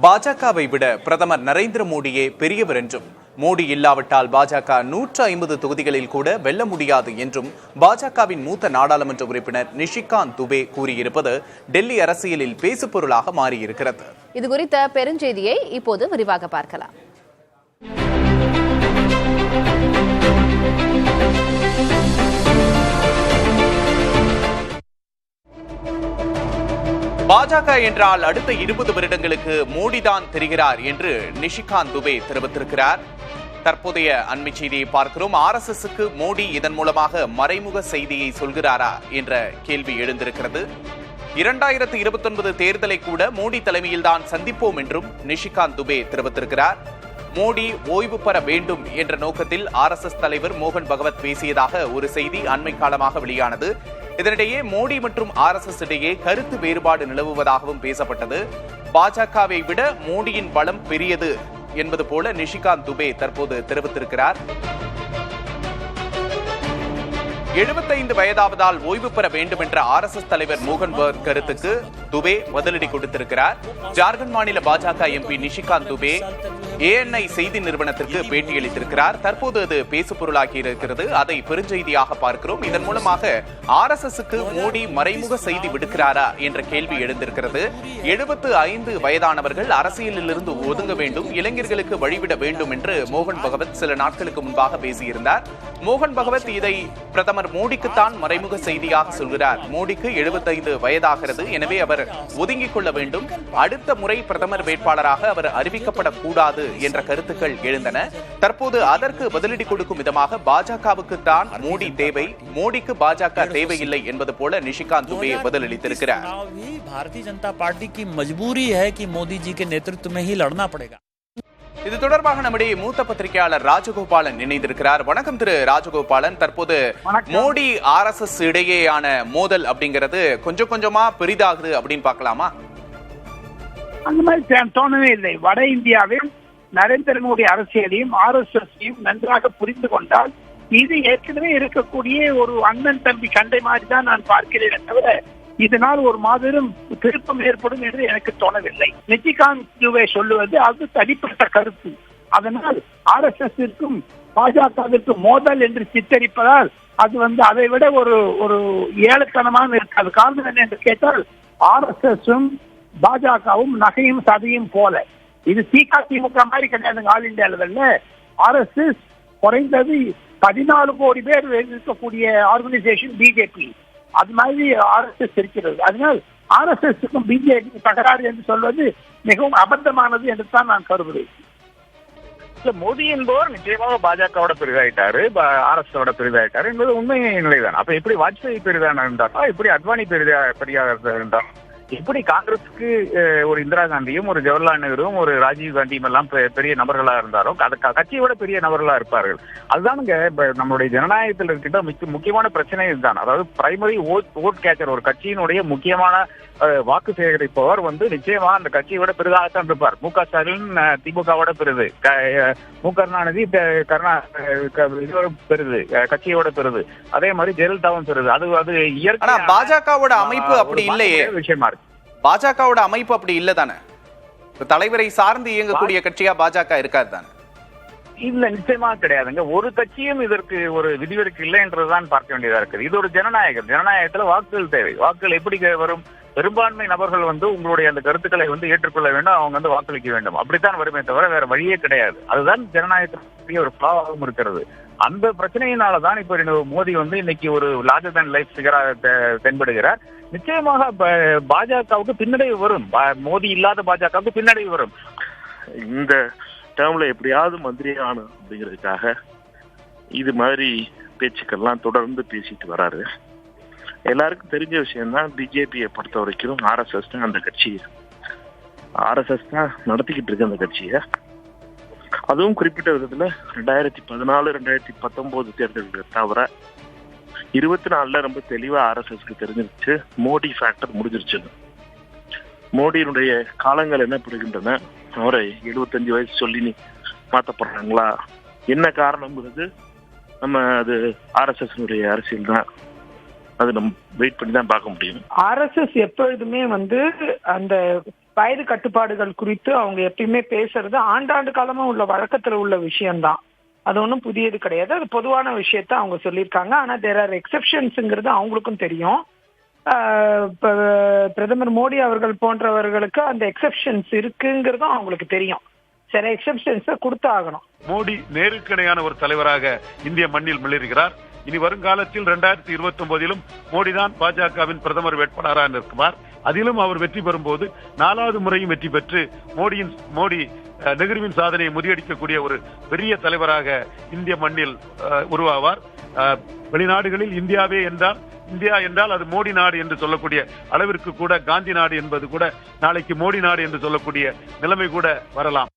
பாஜகவை விட பிரதமர் நரேந்திர மோடியே பெரியவர் என்றும், மோடி இல்லாவிட்டால் பாஜக 150 தொகுதிகளில் கூட வெல்ல முடியாது என்றும் பாஜகவின் மூத்த நாடாளுமன்ற உறுப்பினர் நிஷிகாந்த் துபே கூறியிருப்பது டெல்லி அரசியலில் பேசுபொருளாக மாறியிருக்கிறது. இது குறித்த பெருஞ்செய்தியை இப்போது விரிவாக பார்க்கலாம். பாஜக என்றால் அடுத்த 20 வருடங்களுக்கு மோடிதான் தெரிகிறார் என்று நிஷிகாந்த் துபே தெரிவித்திருக்கிறார். தற்போதைய அண்மை செய்தியை பார்க்கிறோம். RSSக்கு மோடி இதன் மூலமாக மறைமுக செய்தியை சொல்கிறாரா என்ற கேள்வி எழுந்திருக்கிறது. 2029 தேர்தலை கூட மோடி தலைமையில்தான் சந்திப்போம் என்றும் நிஷிகாந்த் துபே தெரிவித்திருக்கிறார். மோடி ஓய்வு பெற வேண்டும் என்ற நோக்கத்தில் RSS தலைவர் மோகன் பகவத் பேசியதாக ஒரு செய்தி அண்மை காலமாக வெளியானது. இதனிடையே மோடி மற்றும் RSS இடையே கருத்து வேறுபாடு நிலவுவதாகவும் பேசப்பட்டது. பாஜகவை விட மோடியின் பலம் பெரியது என்பது போல நிஷிகாந்த் துபே தற்போது தெரிவித்திருக்கிறார். 75 வயதாவதால் ஓய்வு பெற வேண்டும் என்ற RSS தலைவர் மோகன் பகவத் கருத்துக்கு துபே பதிலடி கொடுத்திருக்கிறார். ஜார்க்கண்ட் மாநில பாஜக MP நிஷிகாந்த் துபே ANI செய்தி நிறுவனத்திற்கு பேட்டியளித்திருக்கிறார். தற்போது அது பேசுபொருளாகி இருக்கிறது. அதை பெருஞ்செய்தியாக பார்க்கிறோம். இதன் மூலமாக RSSக்கு மோடி மறைமுக செய்தி விடுக்கிறாரா என்ற கேள்வி எழுந்திருக்கிறது. 75 வயதானவர்கள் அரசியலில் இருந்து ஒதுங்க வேண்டும், இளைஞர்களுக்கு வழிவிட வேண்டும் என்று மோகன் பகவத் சில நாட்களுக்கு முன்பாக பேசியிருந்தார். மோகன் பகவத் இதை பிரதமர் மோடிக்குத்தான் மறைமுக செய்தியாக சொல்கிறார். மோடிக்கு 75 வயதாகிறது, எனவே அவர் ஒதுங்கிக் கொள்ள வேண்டும், அடுத்த முறை பிரதமர் வேட்பாளராக அவர் அறிவிக்கப்படக்கூடாது என்ற கருத்துக்கள் எழுந்தன. தற்போது அதற்கு பதிலடி கொடுக்கும் விதமாக பாஜகவுக்கு தான் மோடி தேவை, மோடிக்கு பாஜக தேவையில்லை என்பது போல நிஷிகாந்த் துபே பதிலளித்திருக்கிறார். भारतीय जनता पार्टी की मजबूरी है कि मोदी जी के नेतृत्व में ही लड़ना पड़ेगा. இது தொடர்பாக நம்முடைய மூத்த பத்திரிகையாளர் ராஜகோபாலன் இணைந்திருக்கிறார். வணக்கம் திரு ராஜகோபாலன். தற்போது மோடி RSS இடையேயான மோதல் அப்படிங்கிறது கொஞ்சம் கொஞ்சமா பெரிதாகுது அப்படின்னு பார்க்கலாமா? அந்த மாதிரி தோணவே இல்லை. வட இந்தியாவில் நரேந்திர மோடி அரசியலையும் RSSையும் நன்றாக புரிந்து கொண்டால் இது ஏற்கனவே இருக்கக்கூடிய ஒரு அண்ணன் தம்பி சண்டை மாதிரி தான் நான் பார்க்கிறேன் தவிர இதனால் ஒரு மாபெரும் திருப்பம் ஏற்படும் என்று எனக்கு தோணவில்லை. நிஷிகாந்த் துபே சொல்லுவது அது தனிப்பட்ட கருத்து. அதனால் RSSற்கும் பாஜகவிற்கும் மோதல் என்று சித்தரிப்பதால் அது அதை விட ஒரு ஏழத்தனமான இருக்காது. காரணம் என்ன என்று கேட்டால் RSSம் பாஜகவும் நகையும் சதையும் போல. இது திமுக மாதிரி கிடையாது. ஆல் இந்தியா லெவல்ல RSS குறைந்தது 14 கோடி பேர் இருக்கக்கூடிய ஆர்கனைசேஷன் பிஜேபி. அது மாதிரி RSS இருக்கிறது. அதனால் RSSக்கும் பிஜேபி தகராறு என்று சொல்வது மிகவும் அபத்தமானது என்று தான் நான் கருதுகிறேன். மோடி என்பவர் நிச்சயமாக பாஜகவோட பெரிதாயிட்டாரு, RSSோட பெரிதாயிட்டாரு என்பது உண்மை நிலைதான். அப்ப எப்படி வாஜ்பாய் பெரிதான இருந்தாரா, எப்படி அத்வானி பெரிதாக இருந்தார், எப்படி காங்கிரஸுக்கு ஒரு இந்திரா காந்தியும் ஒரு ஜவஹர்லால் நேருவும் ஒரு ராஜீவ் காந்தியும் எல்லாம் பெரிய நபர்களா இருந்தாரோ கட்சியை விட பெரிய நபர்களா இருப்பார்கள். அதுதானுங்க நம்மளுடைய ஜனநாயகத்தில் இருக்கின்ற முக்கியமான பிரச்சனை இதுதான். அதாவது பிரைமரி ஓட் கேச்சர், ஒரு கட்சியினுடைய முக்கியமான வாக்கு சேகரிப்பவர் நிச்சயமா அந்த கட்சியை விட பெரிதாகத்தான் இருப்பார். மு க ஸ்டாலின் திமுகவோட பெருது, மு கருணாநிதி பெருது, கட்சியோட பெருது, அதே மாதிரி ஜெயலலிதாவும் பெருது. அது இயற்கை. பாஜகவோட அமைப்பு அப்படி இல்லையே, விஷயமா இருக்கு. பாஜகவோட அமைப்பு அப்படி இல்ல தானே? தலைவரை சார்ந்து இயங்கக்கூடிய கட்சியா பாஜக இருக்காது தானே? இல்ல, நிச்சயமா கிடையாதுங்க. ஒரு கட்சியும் இதற்கு ஒரு விதிவிலக்கு இல்லை என்றுதான் பார்க்க வேண்டியதா இருக்குது. இது ஒரு ஜனநாயகம். ஜனநாயகத்துல வாக்குகள் தேவை. வாக்குகள் எப்படி வரும்? பெரும்பான்மை நபர்கள் உங்களுடைய அந்த கருத்துக்களை ஏற்றுக்கொள்ள வேண்டும், அவங்க வாக்களிக்க வேண்டும். அப்படித்தான் வருமே தவிர வேற வழியே கிடையாது. அதுதான் ஜனநாயகத்திற்கு ஒரு பிளாவாகவும் இருக்கிறது. அந்த பிரச்சனையினாலதான் இப்ப மோடி இன்னைக்கு ஒரு லார்ஜர் தேன் லைஃப் ஃபிகராக தென்படுகிறார். நிச்சயமாக பாஜகவுக்கு பின்னடைவு வரும். மோடி இல்லாத பாஜகவுக்கு பின்னடைவு வரும். இந்த டேர்ம்ல எப்படியாவது மந்திரி ஆகணும் அப்படிங்கிறதுக்காக இது மாதிரி பேச்சுக்கள்லாம் தொடர்ந்து பேசிட்டு வராரு. எல்லாருக்கும் தெரிஞ்ச விஷயம் தான், பிஜேபியை பொறுத்த வரைக்கும் RSS தான் அந்த கட்சி, RSS தான் நடத்திக்கிட்டு இருக்கு அந்த கட்சியை. அதுவும் குறிப்பிட்ட விதத்துல 2014, 2019 தேர்தல்களை தவிர 24ல ரொம்ப தெளிவா RSSக்கு தெரிஞ்சிருச்சு மோடி ஃபேக்டர் முடிஞ்சிருச்சுன்னு. மோடியினுடைய காலங்கள் என்ன புரிகின்றன? அவரை 75 வயசு சொல்லி மாற்றப்படுறாங்களா, என்ன காரணம்ங்கிறது நம்ம அது RSSனுடைய அரசியல் தான். அது நம்ம வெயிட் பண்ணி தான் பார்க்க முடியும். RSS எப்பொழுதுமே அந்த வயது கட்டுப்பாடுகள் குறித்து அவங்க எப்பயுமே பேசுறது ஆண்டாண்டு காலமா உள்ள வழக்கத்துல உள்ள விஷயம்தான். அது ஒன்றும் புதியது கிடையாது. அது பொதுவான விஷயத்த அவங்க சொல்லியிருக்காங்க. ஆனா தேர் ஆர் எக்ஸெப்ஷன்ஸுங்கிறது அவங்களுக்கும் தெரியும். பிரதமர் மோடி அவர்கள் போன்றவர்களுக்கு அந்த எக்ஸெப்ஷன்ஸ் இருக்குங்கிறதும் அவங்களுக்கு தெரியும். சில எக்ஸெப்ஷன்ஸை கொடுத்து ஆகணும். மோடி நேருக்கிணையான ஒரு தலைவராக இந்திய மண்ணில் மிளறுகிறார். இனி வருங்காலத்தில் 2029 மோடி தான் பாஜகவின் பிரதமர் வேட்பாளராக நிற்குமார். அதிலும் அவர் வெற்றி பெறும்போது 4வது முறையும் வெற்றி பெற்று மோடி நெஹ்ருவின் சாதனையை முறியடிக்கக்கூடிய ஒரு பெரிய தலைவராக இந்திய மண்ணில் உருவாவார். வெளிநாடுகளில் இந்தியா என்றால் அது மோடி நாடு என்று சொல்லக்கூடிய அளவிற்கு கூட காந்தி நாடு என்பது கூட நாளைக்கு மோடி நாடு என்று சொல்லக்கூடிய நிலைமை கூட வரலாம்.